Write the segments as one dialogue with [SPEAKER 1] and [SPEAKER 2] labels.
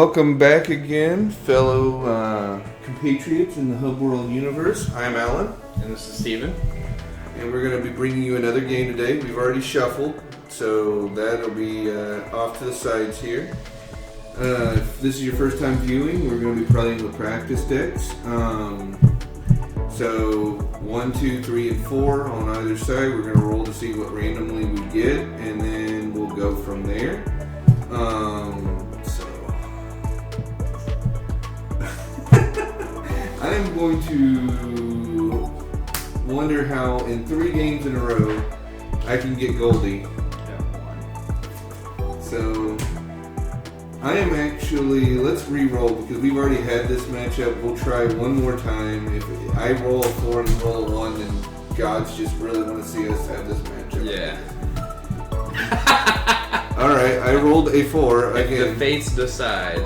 [SPEAKER 1] welcome back again, fellow compatriots in the Hubworld universe. I'm Alan.
[SPEAKER 2] And this is Steven.
[SPEAKER 1] And we're going to be bringing you another game today. We've already shuffled, so that'll be off to the sides here. If this is your first time viewing, we're going to be playing with practice decks. So 1, 2, 3, and 4 on either side. We're going to roll to see what randomly we get, and then we'll go from there. I'm going to wonder how in 3 games in a row I can get Goldie. So I am actually, let's re-roll because we've already had this matchup. We'll try one more time. If I roll a 4 and you roll a 1, then gods just really want to see us have this matchup.
[SPEAKER 2] Yeah.
[SPEAKER 1] Alright, I rolled a 4
[SPEAKER 2] If
[SPEAKER 1] again.
[SPEAKER 2] the fates decide.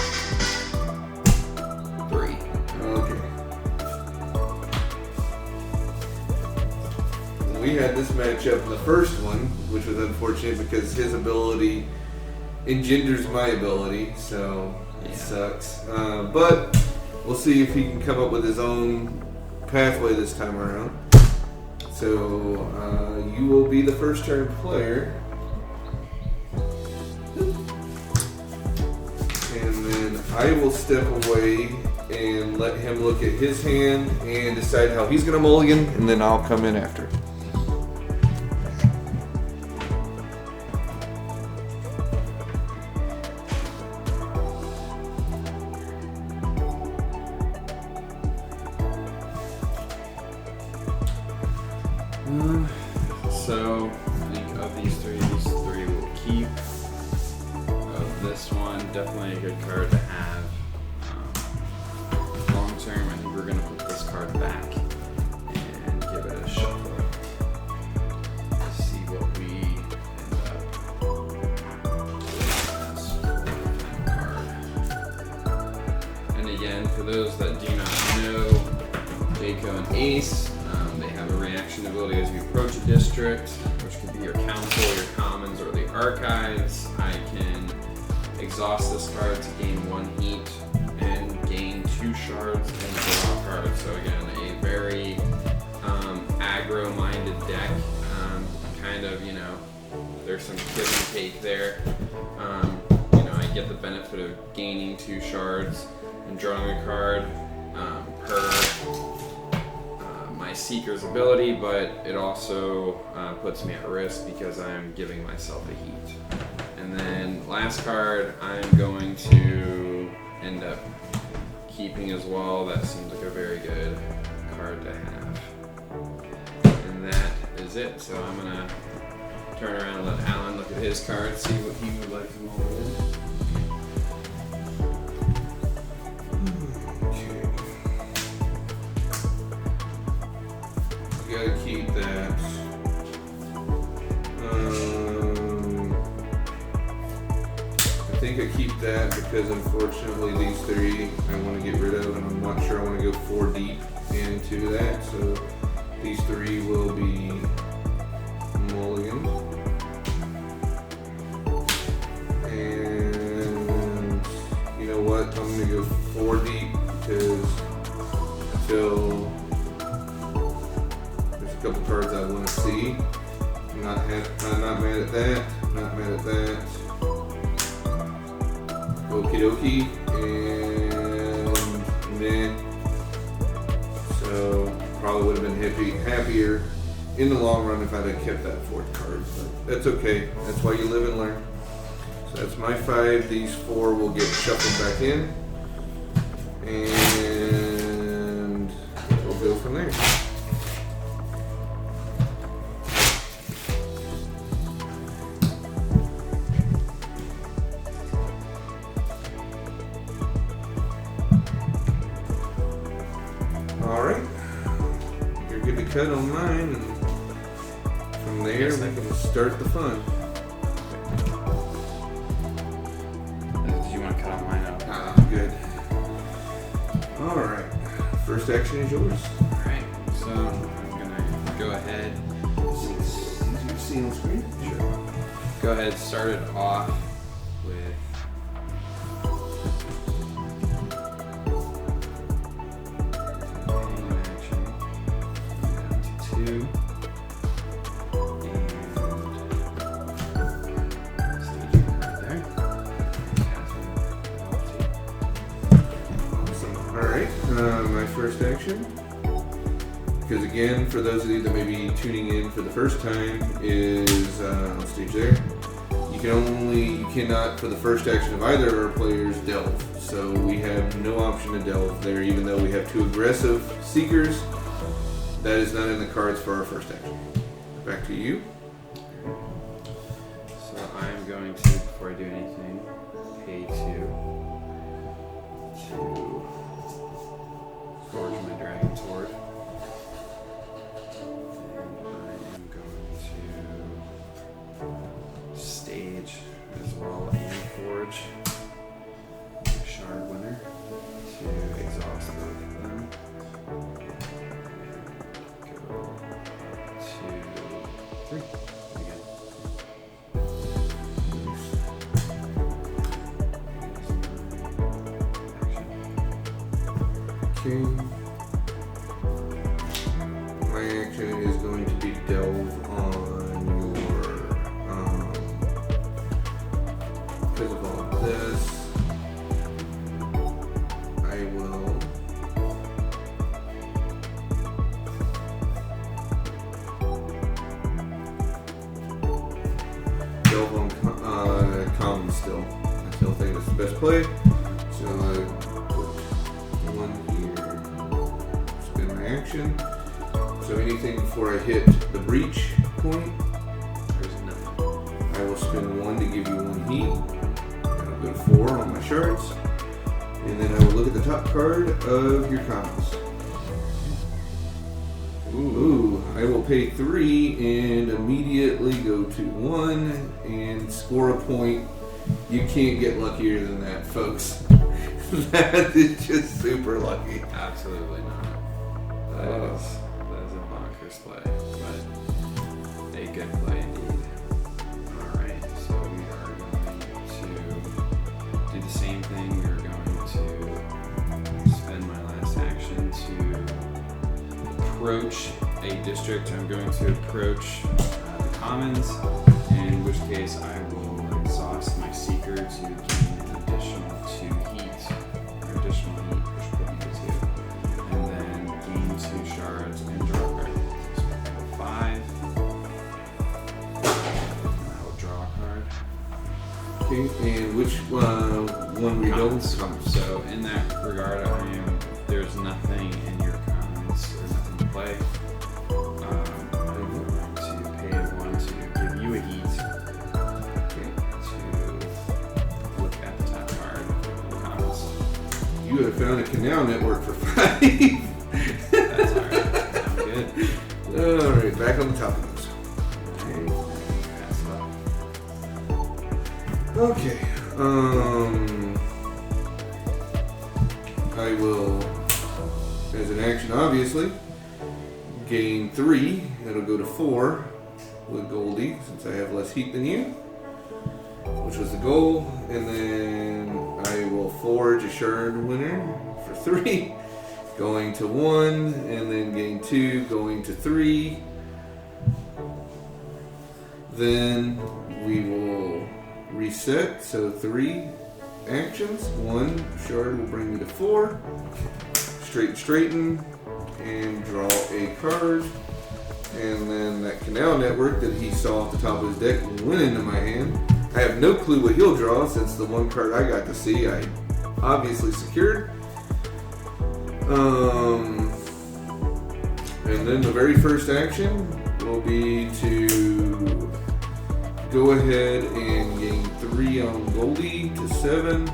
[SPEAKER 2] 3.
[SPEAKER 1] Okay. We had this matchup in the first one, which was unfortunate because his ability engenders my ability, so it sucks. But we'll see if he can come up with his own pathway this time around. So you will be the first turn player. And then I will step away and let him look at his hand and decide how he's going to mulligan, and then I'll come in after.
[SPEAKER 2] So, I think of these three will keep. Of this one, definitely a good card to have. Long term, I think we're going to put this card back and give it a shuffle. Let's see what we end up with as card. And again, for those that do not know, Jaco and Ace, they have a reaction ability as we approach a district, which could be your council, your commons, or the archives. I can exhaust this card to gain 1 heat and gain 2 shards and draw cards. So again, a very aggro-minded deck. Kind of, there's some give and take there. I get the benefit of gaining 2 shards and drawing a card per my Seeker's ability, but it also puts me at risk because I'm giving myself a heat. And then last card I'm going to end up keeping as well. That seems like a very good card to have. And that is it. So I'm going to turn around and let Alan look at his card, see what he would like to roll with.
[SPEAKER 1] Gotta keep that. I think I keep that because unfortunately these 3 I want to get rid of, and I'm not sure I want to go 4 deep into that. So these 3 will be mulligan. And you know what? I'm gonna go 4 deep because I feel a couple cards I want to see. I'm not mad at that. Not mad at that. Okie dokie. And then, so probably would have been happier in the long run if I'd have kept that 4th card. But that's okay. That's why you live and learn. So that's my 5. These 4 will get shuffled back in. And we'll go from there. Alright, you're good to cut on mine, and from there we can start the fun.
[SPEAKER 2] Do you want to cut on mine out?
[SPEAKER 1] Good. Alright, first action is yours.
[SPEAKER 2] Alright, so I'm going to go ahead.
[SPEAKER 1] Easy to see on screen? Sure.
[SPEAKER 2] Go ahead, start it off with 2. And staging right there.
[SPEAKER 1] Awesome. Alright, my first action. Because again, for those of you that may be tuning in for the first time, is I'll stage there. You cannot, for the first action of either of our players, delve. So we have no option to delve there, even though we have 2 aggressive seekers. That is not in the cards for our first action. Back to you.
[SPEAKER 2] So I'm going to, before I do anything, pay 2 to forge my dragon sword. As well and forge shard winner to exhaust both of them. Go 2, 3 again.
[SPEAKER 1] Okay. My action is going to be delve on because of all this, I will delve on common still. I still think it's the best play. So I put 1 here. Spin my action. So anything before I hit the breach point, there's nothing. I will spin 1 to give you 1 heat. I'll go to 4 on my shards. And then I will look at the top card of your commons. Ooh, I will pay 3 and immediately go to 1 and score a point. You can't get luckier than that, folks. That is just super lucky.
[SPEAKER 2] Absolutely not. That is a bonkers play, but a good play indeed. Alright, so we are going to do the same thing. We are going to spend my last action to approach a district. I'm going to approach the commons, in which case I will exhaust my seeker to gain an additional 2 heat, or additional heat, which will be 2, and then gain 2 shards and draw a card. So I have a 5. I will draw a card.
[SPEAKER 1] Okay, and which one we don't?
[SPEAKER 2] So in that regard, there's nothing in your commons, or nothing to play. I'm going to pay 1 to give you a heat. Okay, to look at the top card of the commons.
[SPEAKER 1] You have found a canal network for 5.
[SPEAKER 2] That's alright. I'm good.
[SPEAKER 1] Alright, back on the top of those. Okay. I will, as an action obviously, gain 3. It'll go to 4 with Goldie, since I have less heat than you, which was the goal. And then I will forge a shard winner for 3, going to 1, and then gain 2, going to 3. Then we will reset, so 3 actions. 1 shard will bring me to 4. Straighten, and draw a card. And then that canal network that he saw off the top of his deck went into my hand. I have no clue what he'll draw, since the 1 card I got to see I obviously secured. And then the very first action will be to go ahead and gain 3 on Goldie to 7,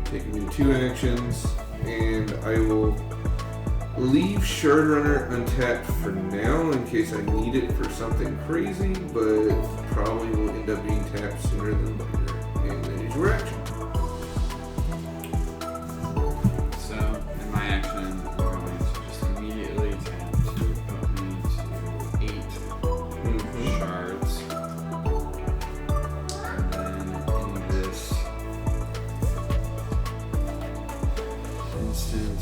[SPEAKER 1] taking me 2 actions, and I will leave Shard Runner untapped for now in case I need it for something crazy, but probably will end up being tapped sooner than later. And that is your action.
[SPEAKER 2] So, in my action, I'm going to just immediately tap to put me to 8 shards. And then in this instant,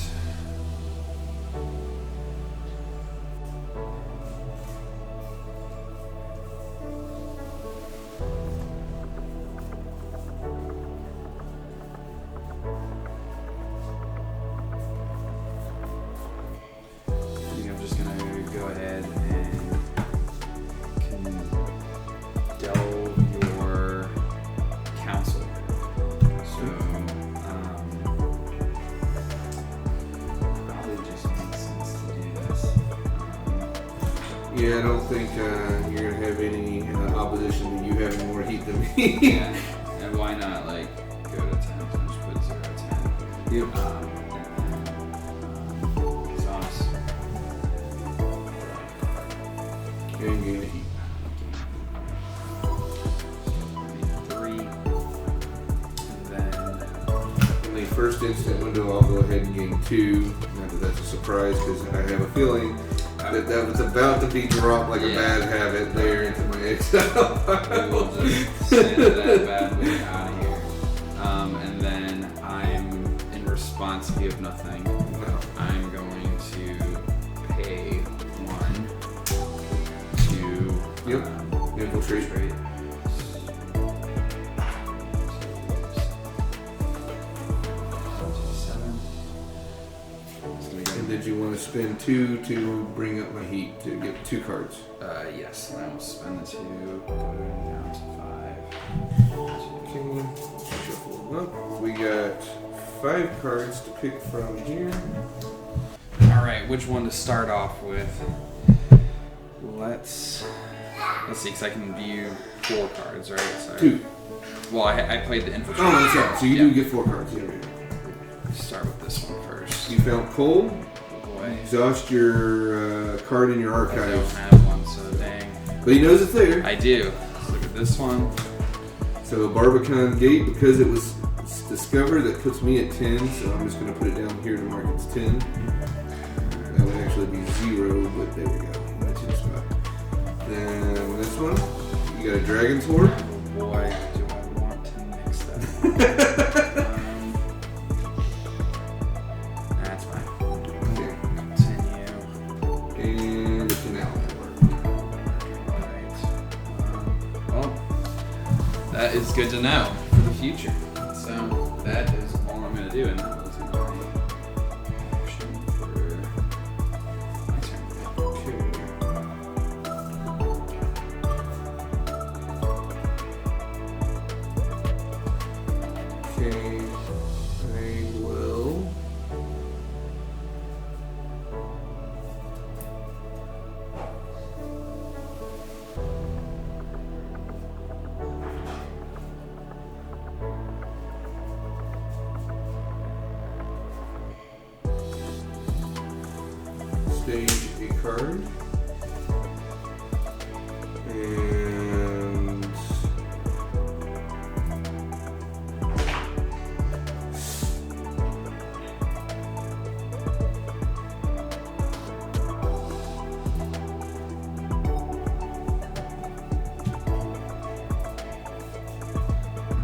[SPEAKER 1] Yeah, I don't think you're gonna have any opposition to you having more heat than me.
[SPEAKER 3] Yeah, and why not like go to 10? So just put 0 10.
[SPEAKER 1] Yep.
[SPEAKER 3] Exhaust.
[SPEAKER 1] And gain the heat.
[SPEAKER 3] 3. And then
[SPEAKER 1] In the first instant window, I'll go ahead and gain 2. Not that that's a surprise, because I have a feeling that was about to be dropped like a bad habit there into my exile.
[SPEAKER 3] we will just send that bad boy out of here. And then I'm, in response, if you have nothing, I'm going to pay 1 to
[SPEAKER 1] Infiltrate. And did you want to spend 2 to bring up my heat to get 2 cards?
[SPEAKER 3] Yes, and I will spend the 2, go down to 5.
[SPEAKER 1] Okay, shuffle them up. We got 5 cards to pick from here.
[SPEAKER 3] Alright, which one to start off with? Let's see, because I can view 4 cards, right? So,
[SPEAKER 1] 2.
[SPEAKER 3] Well, I played the infiltrate.
[SPEAKER 1] Oh, that's right. So you do get 4 cards. Here we go.
[SPEAKER 3] Let's start with this one first.
[SPEAKER 1] You found coal.
[SPEAKER 3] Boy.
[SPEAKER 1] Exhaust your card in your
[SPEAKER 3] I don't
[SPEAKER 1] archives.
[SPEAKER 3] have one, so dang.
[SPEAKER 1] But he knows it's there.
[SPEAKER 3] I do. Let's look at this one.
[SPEAKER 1] So Barbican Gate, because it was discovered, that puts me at 10. So I'm just going to put it down here to mark it's 10. That would actually be 0, but there we go. That's your spot. Then this one, you got a Dragon's Horde.
[SPEAKER 3] Oh boy, do I want to mix that. That's fine.
[SPEAKER 1] Okay.
[SPEAKER 3] Continue.
[SPEAKER 1] And the Canal Network.
[SPEAKER 3] Alright. Well, that is good to know for the future. So that is all I'm going to do, and that was my action for my turn.
[SPEAKER 1] Okay. Okay. I will. Stage a card. And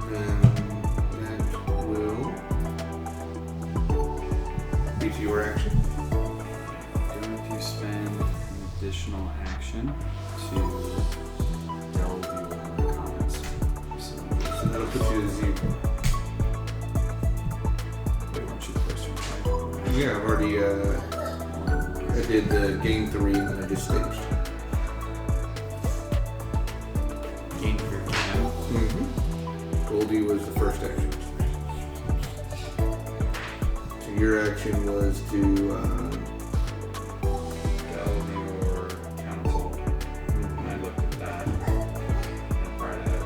[SPEAKER 1] that will be to your action.
[SPEAKER 3] If you spend an additional action to delve your comments. So
[SPEAKER 1] that'll put you to 0.
[SPEAKER 3] wait, weren't you the first one? Right?
[SPEAKER 1] Yeah, I've already I did the game 3 and then I just staged.
[SPEAKER 3] Gain 3 for him.
[SPEAKER 1] Mm-hmm. Goldie was the first action. So your action was to
[SPEAKER 3] Delve your council. And I looked at that. And prior to that,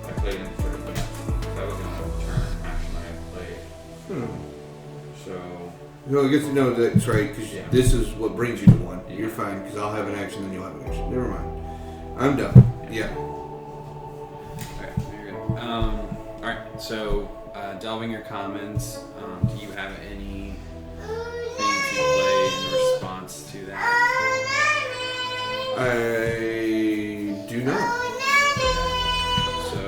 [SPEAKER 3] I played in 30 minutes. That was a turn action I played. So
[SPEAKER 1] no, I guess no, that's right, because
[SPEAKER 3] Yeah.
[SPEAKER 1] this is what brings you to 1.
[SPEAKER 3] Yeah.
[SPEAKER 1] You're fine, because I'll have an action, then you'll have an action. Never mind. I'm done. Yeah.
[SPEAKER 3] okay, very good. Alright, so delving your comments, do you have anything to play in response to that?
[SPEAKER 1] I do not.
[SPEAKER 3] So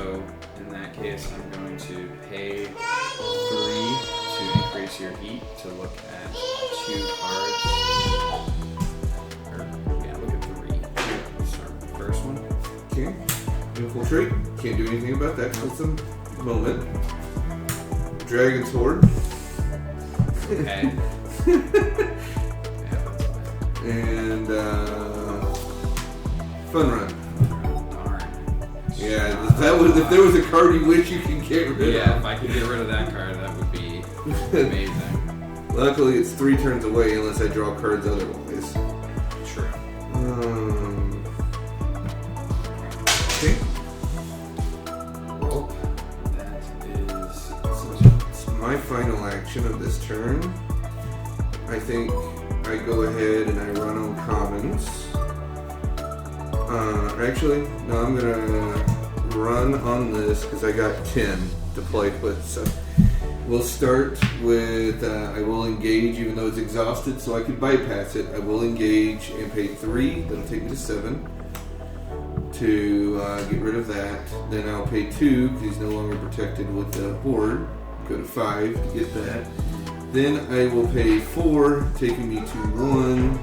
[SPEAKER 3] in that case, I'm going to pay 3 to increase your heat to look at 2 cards. Or, yeah, look at 3. Start with the first one.
[SPEAKER 1] Okay. Infiltrate. Can't do anything about that. It's a moment. Dragon's Horde.
[SPEAKER 3] Okay. Yeah, that's fine.
[SPEAKER 1] And Fun Run.
[SPEAKER 3] Darn.
[SPEAKER 1] Yeah, if there was a card you wish you could get rid
[SPEAKER 3] Yeah,
[SPEAKER 1] of.
[SPEAKER 3] if I could get rid of that card, that would be amazing.
[SPEAKER 1] Luckily, it's 3 turns away unless I draw cards otherwise.
[SPEAKER 3] True.
[SPEAKER 1] Okay.
[SPEAKER 3] Well, that is.
[SPEAKER 1] So it's my final action of this turn. I think I go ahead and I run on commons. Actually, no, I'm gonna run on this because I got 10 to play with. So we'll start with I will engage, even though it's exhausted, so I could bypass it. I will engage and pay 3. That'll take me to 7 to get rid of that. Then I'll pay 2 because he's no longer protected with the horde. Go to 5 to get that. Then I will pay 4, taking me to 1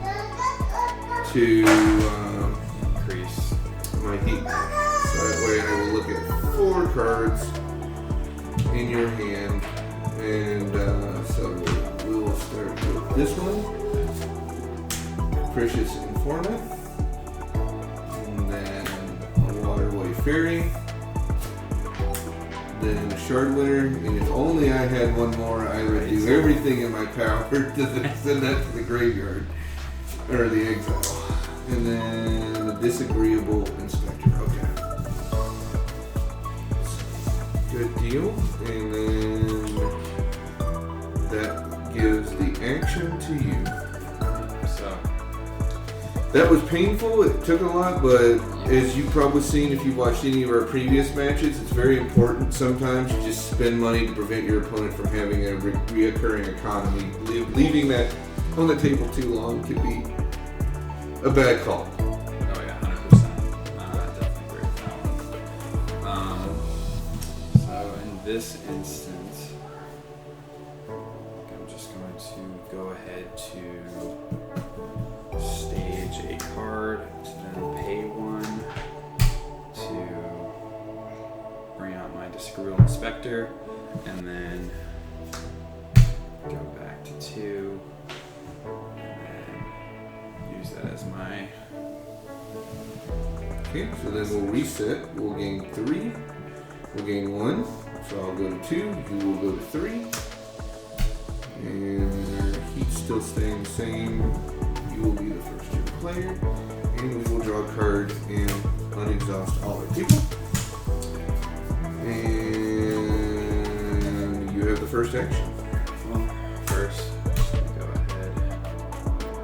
[SPEAKER 1] to
[SPEAKER 3] Increase
[SPEAKER 1] my heat. So that way I will look at 4 cards in your hand. And so we will start with this one. Capricious Informant. And then a Waterway Fairy. Then a Shard Winner. And if only I had one more, I would do everything in my power to send that to the graveyard. Or the exile. And then a Disagreeable Inspector. Okay. Good deal. And then that gives the action to you.
[SPEAKER 3] so.
[SPEAKER 1] That was painful. It took a lot, but as you've probably seen if you've watched any of our previous matches, it's very important. Sometimes you just spend money to prevent your opponent from having a reoccurring economy. Leaving that on the table too long could be a bad call.
[SPEAKER 3] Oh yeah, 100%. Definitely agree with that one. So in this instance, I'm just going to go ahead to stage a card, to then pay 1 to bring out my Disagreeable Inspector, and then go back to 2, and then use that as my.
[SPEAKER 1] Okay, so then we'll reset. We'll gain 3. We'll gain 1. So I'll go to 2. You will go to 3. And our heat's still staying the same. You will be the first year player. And we will draw a card and unexhaust all our people. And you have the first action.
[SPEAKER 3] Well, first, just gonna go ahead.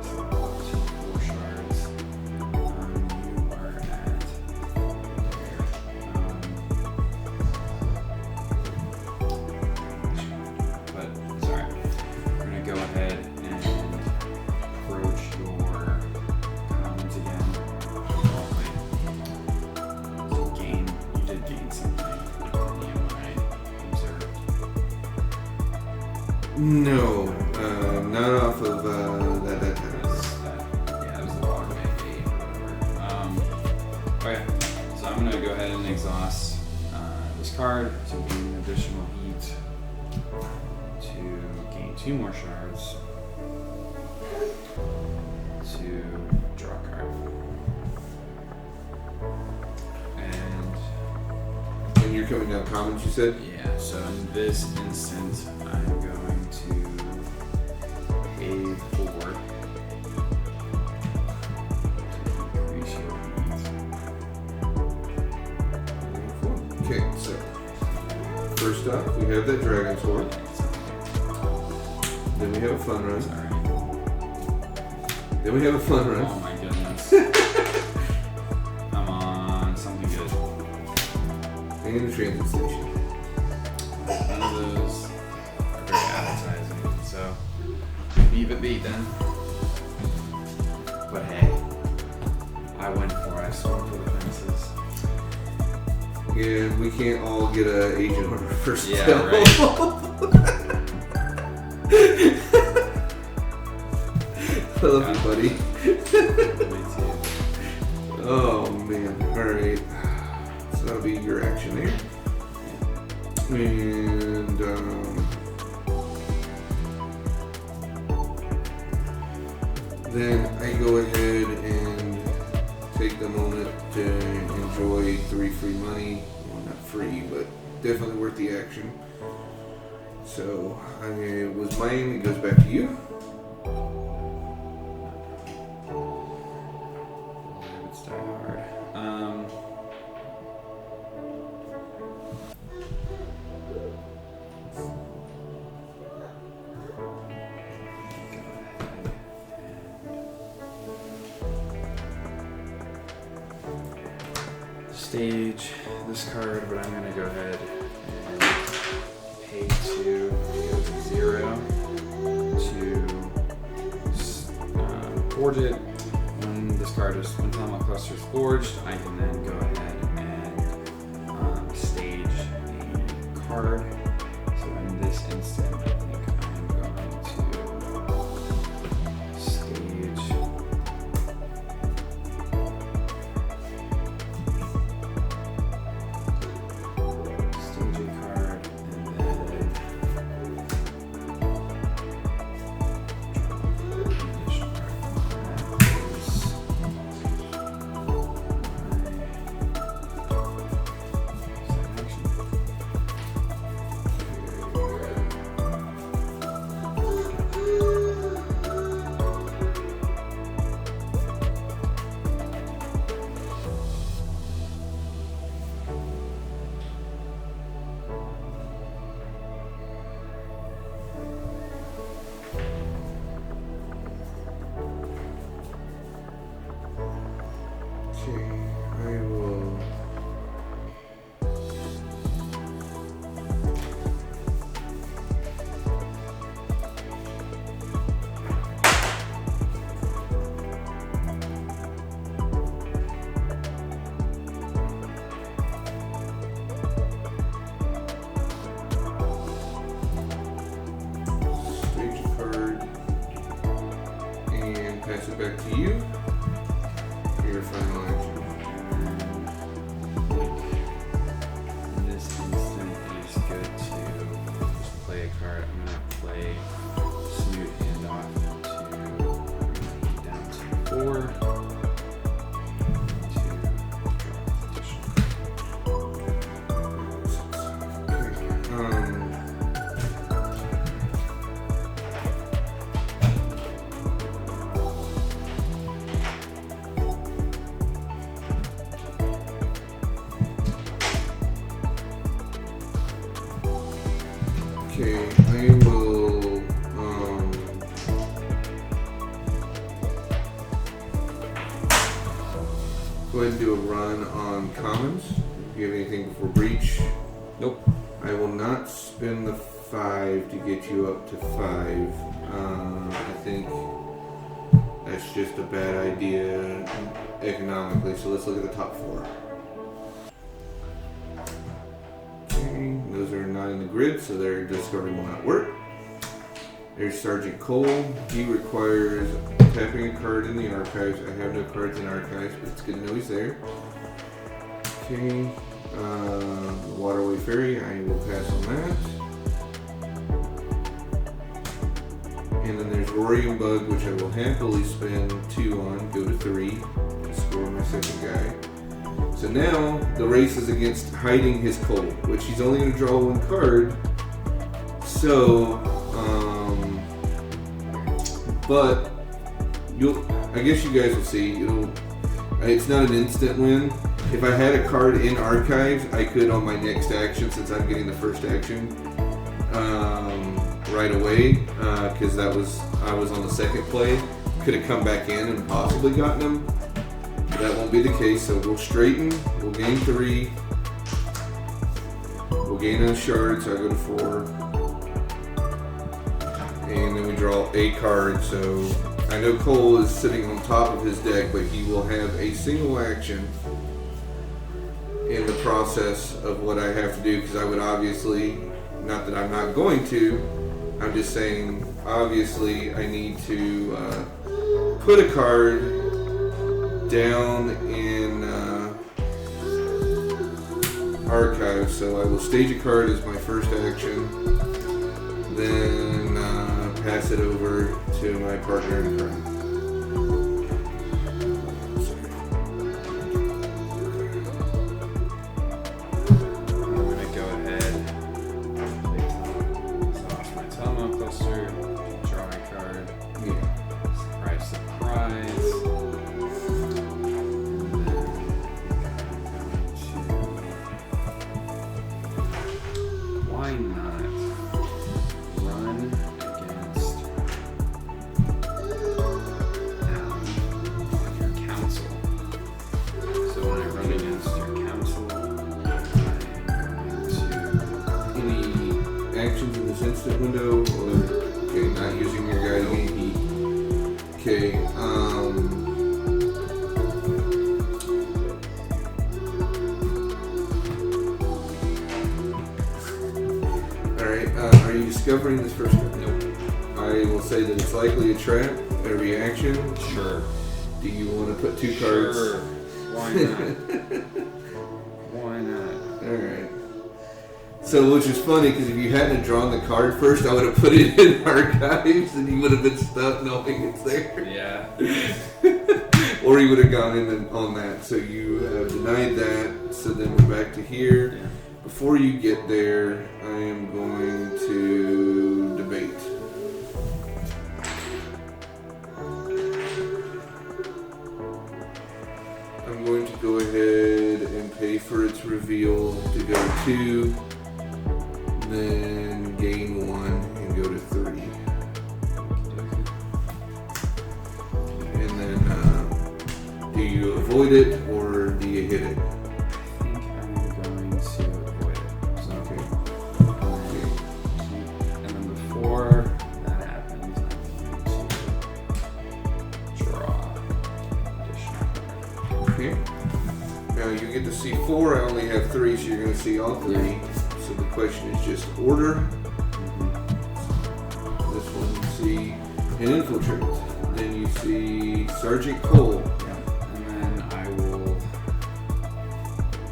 [SPEAKER 3] So, 4 shards. You are at but sorry, we're gonna go ahead and approach your commons again. So gain, you did gain something. EMI observed.
[SPEAKER 1] No, not off of that.
[SPEAKER 3] Yeah, it was the waterway gate or whatever. Okay, so I'm gonna go ahead and exhaust this card to gain additional heat to gain 2 more shards to draw a card.
[SPEAKER 1] And you're coming down commons, you said?
[SPEAKER 3] Yeah, so in this instance, I'm going to pay 4 to increase your heat.
[SPEAKER 1] Okay, so first up, we have that Dragon's Horde. Then we have a fun run.
[SPEAKER 3] Sorry.
[SPEAKER 1] Then we have a fun run.
[SPEAKER 3] Oh my goodness. I'm on something good.
[SPEAKER 1] And the transit station.
[SPEAKER 3] None of those are very appetizing, so leave it be then. But hey, I went for it. I swung for the fences.
[SPEAKER 1] Yeah, we can't all get an agent on our first
[SPEAKER 3] Yeah,
[SPEAKER 1] tell.
[SPEAKER 3] right.
[SPEAKER 1] I love you, buddy.
[SPEAKER 3] Me too.
[SPEAKER 1] Oh man. Alright. So that'll be your action there. And then I go ahead and take the moment to enjoy 3 free money. Well, not free, but definitely worth the action. So it was mine. It goes back to you.
[SPEAKER 3] stage this card, but I'm gonna go ahead and pay 2, go to 0 to forge it. When this card is, when Telemach Cluster is forged, I can then go ahead and stage a card. So in this instant, I think I'm going to stage a card, and then additional card. That is
[SPEAKER 1] Okay, I will. Stage a card and pass it back to you for your final action.
[SPEAKER 3] In this instant, it is good to just play a card. I'm gonna play Snoot Handoff to down to 4. To draw additional.
[SPEAKER 1] Okay, I will go ahead and do a run on commons. Do you have anything before breach?
[SPEAKER 3] Nope.
[SPEAKER 1] I will not spend the 5 to get you up to 5. I think that's just a bad idea economically, so let's look at the top 4. Okay, those are not in the grid, so their discovery will not work. There's Sergeant Cole. He requires tapping a card in the archives. I have no cards in archives, but it's good to know he's there. Okay, Waterway Ferry, I will pass on that. And then there's Rory and Bug, which I will happily spend 2 on, go to 3, to score my second guy. So now the race is against hiding his Cole, which he's only going to draw 1 card. So, but I guess you guys will see. It's not an instant win. If I had a card in archives, I could on my next action, since I'm getting the first action right away, because I was on the second play. Could have come back in and possibly gotten him. That won't be the case, so we'll straighten, we'll gain 3, we'll gain a shard, so I go to 4, and then we draw a card. So I know Cole is sitting on top of his deck, but he will have a single action in the process of what I have to do, because I would obviously, not that I'm not going to, I'm just saying, obviously I need to put a card down in archives, so I will stage a card as my first action, then pass it over to my partner in crime.
[SPEAKER 3] I'm gonna go ahead, exhaust my Telemach Cluster, draw a card.
[SPEAKER 1] Yeah.
[SPEAKER 3] Surprise. Why not run against
[SPEAKER 1] Okay. Alright, are you discovering this first one?
[SPEAKER 2] Nope.
[SPEAKER 1] I will say that it's likely a trap, a reaction.
[SPEAKER 2] Sure.
[SPEAKER 1] Do you want to put 2 cards?
[SPEAKER 2] Sure. Why not? Why not?
[SPEAKER 1] Alright. So, which is funny, because if you hadn't drawn the card first, I would have put it in archives, and you would have been stuck knowing it's there.
[SPEAKER 2] Yeah.
[SPEAKER 1] Or you would have gone in on that. So you have denied that. So then we're back to here.
[SPEAKER 2] Yeah.
[SPEAKER 1] Before you get there, I am going to debate. I'm going to go ahead and pay for its reveal to go 2, then gain 1 and go to 3. And then, do you avoid it or do you hit it?
[SPEAKER 2] I think I'm going to avoid it. So,
[SPEAKER 1] Okay.
[SPEAKER 2] and then before that happens, I'm going to draw additional card.
[SPEAKER 1] Okay. Now you get to see 4. I only have 3, so you're going to see all 3. So the question is just order. This one you see an infiltrate. Then you see Sergeant Cole.
[SPEAKER 2] Yeah. And then I will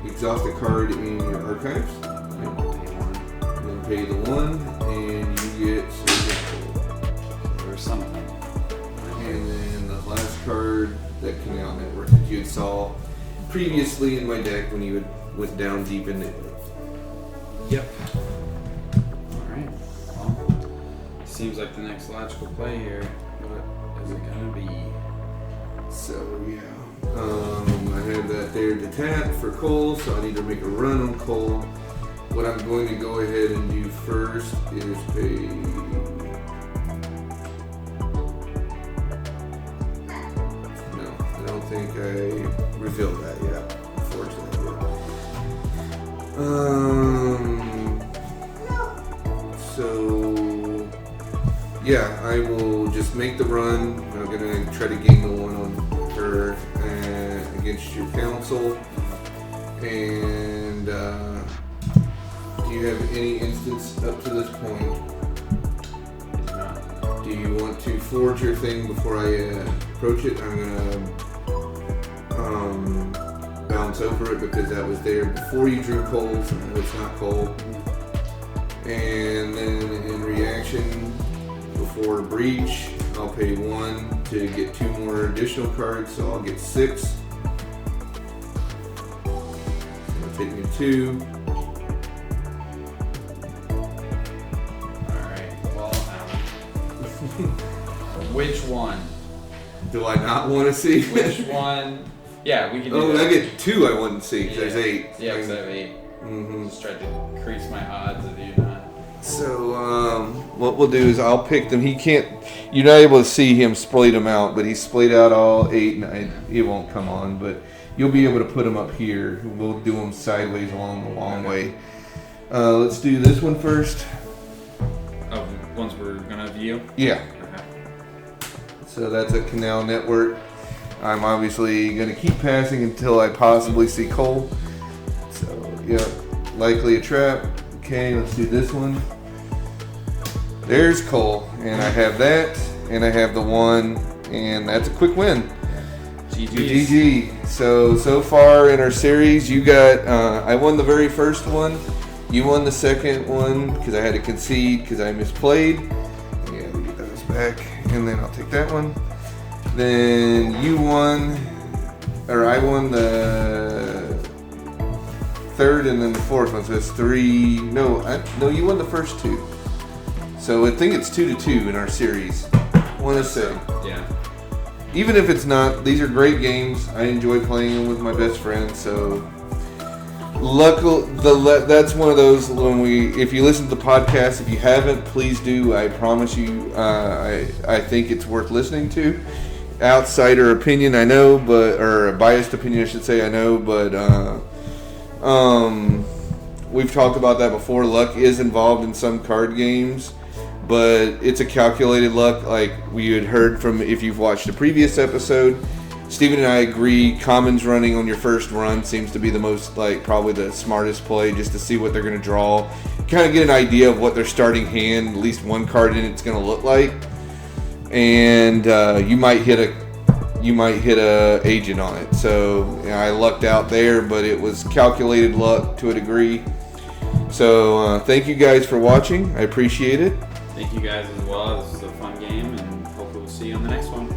[SPEAKER 1] Exhaust a card in your archives.
[SPEAKER 2] pay 1.
[SPEAKER 1] Then pay the 1, and you get Sergeant Cole.
[SPEAKER 2] Or something.
[SPEAKER 1] And then the last card, that Canal Network that you had saw previously in my deck when you went down deep into it.
[SPEAKER 2] Yep. Alright. Well, seems like the next logical play here. What is it gonna be?
[SPEAKER 1] So yeah, I have that there to tap for Cole, so I need to make a run on Cole. What I'm going to go ahead and do first is pay. No, I don't think I revealed that yet, unfortunately. So yeah, I will just make the run. I'm gonna try to gain the 1 on her against your council. And do you have any instance up to this point? Do you want to forge your thing before I approach it? I'm gonna bounce over it because that was there before you drew Cole, so now it's not Cole. And then in reaction, before breach, I'll pay 1 to get 2 more additional cards, so I'll get 6. It'll take me 2.
[SPEAKER 2] Alright, well, which one?
[SPEAKER 1] Do I not want to see?
[SPEAKER 2] Which one? Yeah, we can do
[SPEAKER 1] Oh,
[SPEAKER 2] that.
[SPEAKER 1] I get 2 I want to see, 'cause there's 8.
[SPEAKER 2] Yeah, because I have 8.
[SPEAKER 1] Mm-hmm.
[SPEAKER 2] Just tried to increase my odds of you not.
[SPEAKER 1] So, what we'll do is I'll pick them. He can't, you're not able to see him splayed them out, but he's splayed out all 8, and it won't come on, but you'll be able to put them up here. We'll do them sideways along the long way. Let's do this one first.
[SPEAKER 2] Oh, the ones we're gonna view?
[SPEAKER 1] Yeah.
[SPEAKER 2] Okay.
[SPEAKER 1] So that's a Canal Network. I'm obviously going to keep passing until I possibly see Cole. So, yeah, likely a trap. Okay, let's do this one. There's Cole, and I have that, and I have the 1, and that's a quick win. GG. So far in our series, you got, I won the very first one. You won the second one because I had to concede because I misplayed. Yeah, we get those back, and then I'll take that one. Then you won, or I won the third and then the fourth one, so it's 3. No, you won the first 2. So I think it's 2-2 in our series. I want to say.
[SPEAKER 2] Yeah.
[SPEAKER 1] Even if it's not, these are great games. I enjoy playing them with my best friends. So, that's one of those when if you listen to the podcast, if you haven't, please do. I promise you, I think it's worth listening to. Outsider opinion, I know, or a biased opinion, I should say, I know, but we've talked about that before. Luck is involved in some card games, but it's a calculated luck. Like we had heard from, if you've watched the previous episode, Steven and I agree commons running on your first run seems to be the most, like, probably the smartest play, just to see what they're going to draw. Kind of get an idea of what their starting hand, at least one card in it's going to look like. And you might hit a agent on it. So I lucked out there, but it was calculated luck to a degree. So thank you guys for watching. I appreciate it.
[SPEAKER 3] Thank you guys as well. This was a fun game, and hopefully we'll see you on the next one.